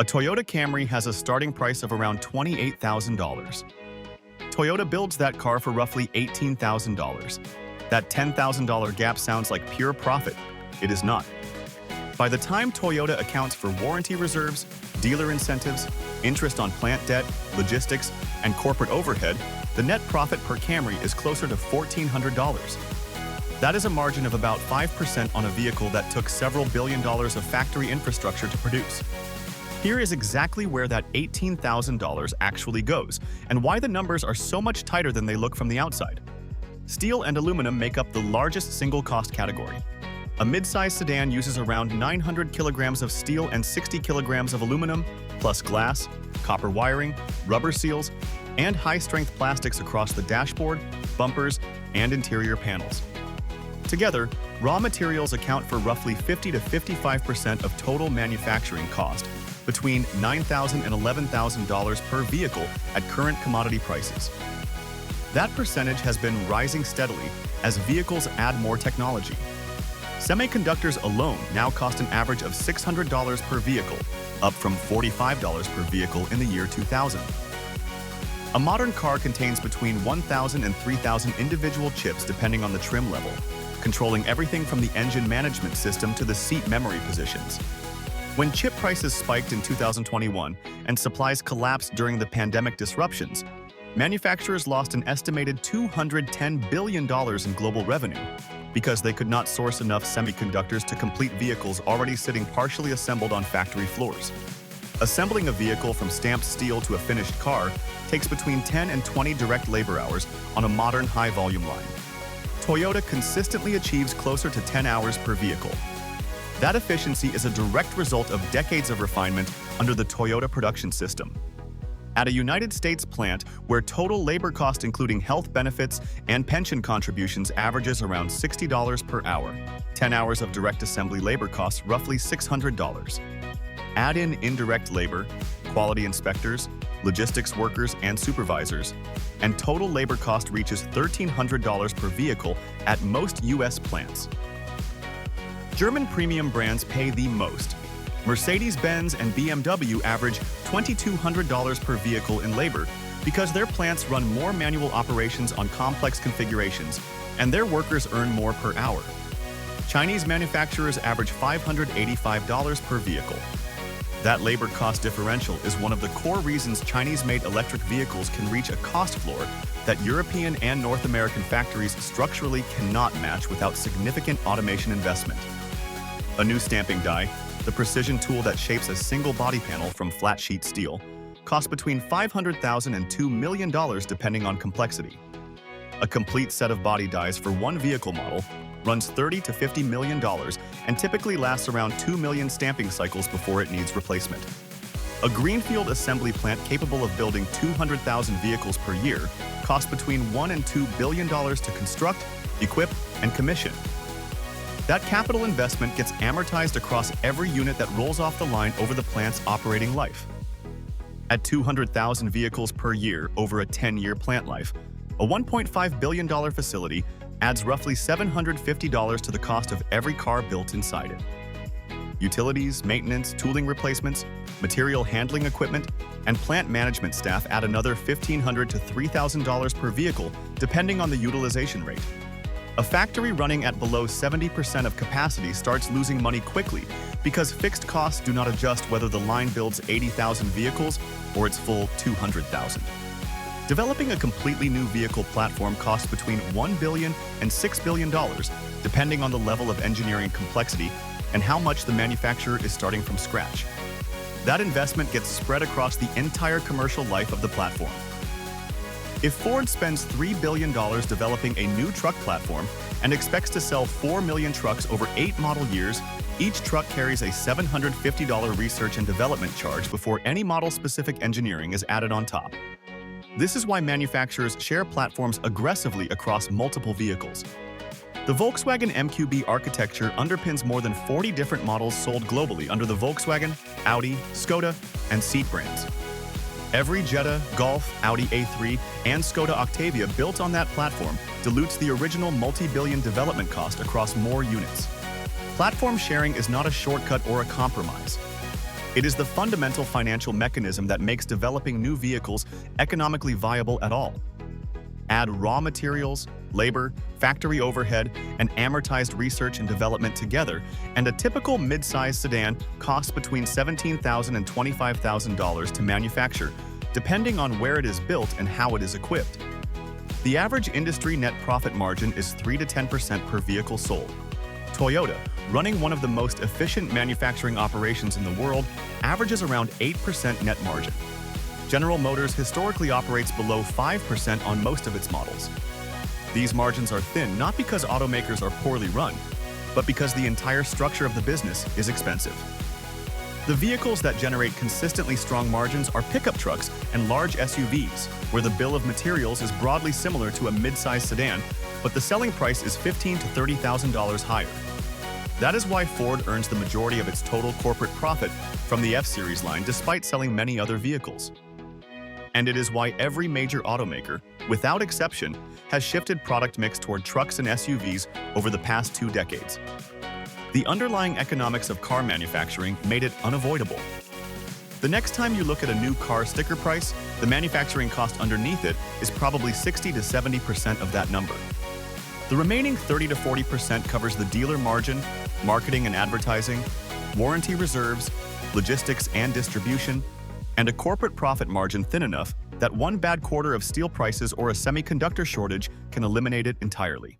A Toyota Camry has a starting price of around $28,000. Toyota builds that car for roughly $18,000. That $10,000 gap sounds like pure profit. It is not. By the time Toyota accounts for warranty reserves, dealer incentives, interest on plant debt, logistics, and corporate overhead, the net profit per Camry is closer to $1,400. That is a margin of about 5% on a vehicle that took several billion dollars of factory infrastructure to produce. Here is exactly where that $18,000 actually goes, and why the numbers are so much tighter than they look from the outside. Steel and aluminum make up the largest single cost category. A mid-size sedan uses around 900 kilograms of steel and 60 kilograms of aluminum, plus glass, copper wiring, rubber seals, and high-strength plastics across the dashboard, bumpers, and interior panels. Together, raw materials account for roughly 50 to 55% of total manufacturing cost, between $9,000 and $11,000 per vehicle at current commodity prices. That percentage has been rising steadily as vehicles add more technology. Semiconductors alone now cost an average of $600 per vehicle, up from $45 per vehicle in the year 2000. A modern car contains between 1,000 and 3,000 individual chips depending on the trim level, controlling everything from the engine management system to the seat memory positions. When chip prices spiked in 2021 and supplies collapsed during the pandemic disruptions, manufacturers lost an estimated $210 billion in global revenue because they could not source enough semiconductors to complete vehicles already sitting partially assembled on factory floors. Assembling a vehicle from stamped steel to a finished car takes between 10 and 20 direct labor hours on a modern high-volume line. Toyota consistently achieves closer to 10 hours per vehicle. That efficiency is a direct result of decades of refinement under the Toyota production system. At a United States plant where total labor cost including health benefits and pension contributions averages around $60 per hour, 10 hours of direct assembly labor costs roughly $600. Add in indirect labor, quality inspectors, logistics workers, and supervisors, and total labor cost reaches $1,300 per vehicle at most U.S. plants. German premium brands pay the most. Mercedes-Benz and BMW average $2,200 per vehicle in labor because their plants run more manual operations on complex configurations, and their workers earn more per hour. Chinese manufacturers average $585 per vehicle. That labor cost differential is one of the core reasons Chinese-made electric vehicles can reach a cost floor that European and North American factories structurally cannot match without significant automation investment. A new stamping die, the precision tool that shapes a single body panel from flat sheet steel, costs between $500,000 and $2 million depending on complexity. A complete set of body dies for one vehicle model runs $30 to $50 million and typically lasts around 2 million stamping cycles before it needs replacement. A greenfield assembly plant capable of building 200,000 vehicles per year costs between $1 and $2 billion to construct, equip, and commission. That capital investment gets amortized across every unit that rolls off the line over the plant's operating life. At 200,000 vehicles per year over a 10-year plant life, a $1.5 billion facility adds roughly $750 to the cost of every car built inside it. Utilities, maintenance, tooling replacements, material handling equipment, and plant management staff add another $1,500 to $3,000 per vehicle, depending on the utilization rate. A factory running at below 70% of capacity starts losing money quickly because fixed costs do not adjust whether the line builds 80,000 vehicles or its full 200,000. Developing a completely new vehicle platform costs between $1 billion and $6 billion, depending on the level of engineering complexity and how much the manufacturer is starting from scratch. That investment gets spread across the entire commercial life of the platform. If Ford spends $3 billion developing a new truck platform and expects to sell 4 million trucks over 8 model years, each truck carries a $750 research and development charge before any model-specific engineering is added on top. This is why manufacturers share platforms aggressively across multiple vehicles. The Volkswagen MQB architecture underpins more than 40 different models sold globally under the Volkswagen, Audi, Skoda, and Seat brands. Every Jetta, Golf, Audi A3, and Skoda Octavia built on that platform dilutes the original multi-billion development cost across more units. Platform sharing is not a shortcut or a compromise. It is the fundamental financial mechanism that makes developing new vehicles economically viable at all. Add raw materials, labor, factory overhead, and amortized research and development together, and a typical mid-size sedan costs between $17,000 and $25,000 to manufacture, depending on where it is built and how it is equipped. The average industry net profit margin is 3 to 10% per vehicle sold. Toyota, running one of the most efficient manufacturing operations in the world, averages around 8% net margin. General Motors historically operates below 5% on most of its models. These margins are thin not because automakers are poorly run, but because the entire structure of the business is expensive. The vehicles that generate consistently strong margins are pickup trucks and large SUVs, where the bill of materials is broadly similar to a mid-size sedan, but the selling price is $15,000 to $30,000 higher. That is why Ford earns the majority of its total corporate profit from the F-Series line despite selling many other vehicles. And it is why every major automaker, without exception, has shifted product mix toward trucks and SUVs over the past 2 decades. The underlying economics of car manufacturing made it unavoidable. The next time you look at a new car sticker price, the manufacturing cost underneath it is probably 60 to 70% of that number. The remaining 30 to 40% covers the dealer margin, marketing and advertising, warranty reserves, logistics and distribution, and a corporate profit margin thin enough that one bad quarter of steel prices or a semiconductor shortage can eliminate it entirely.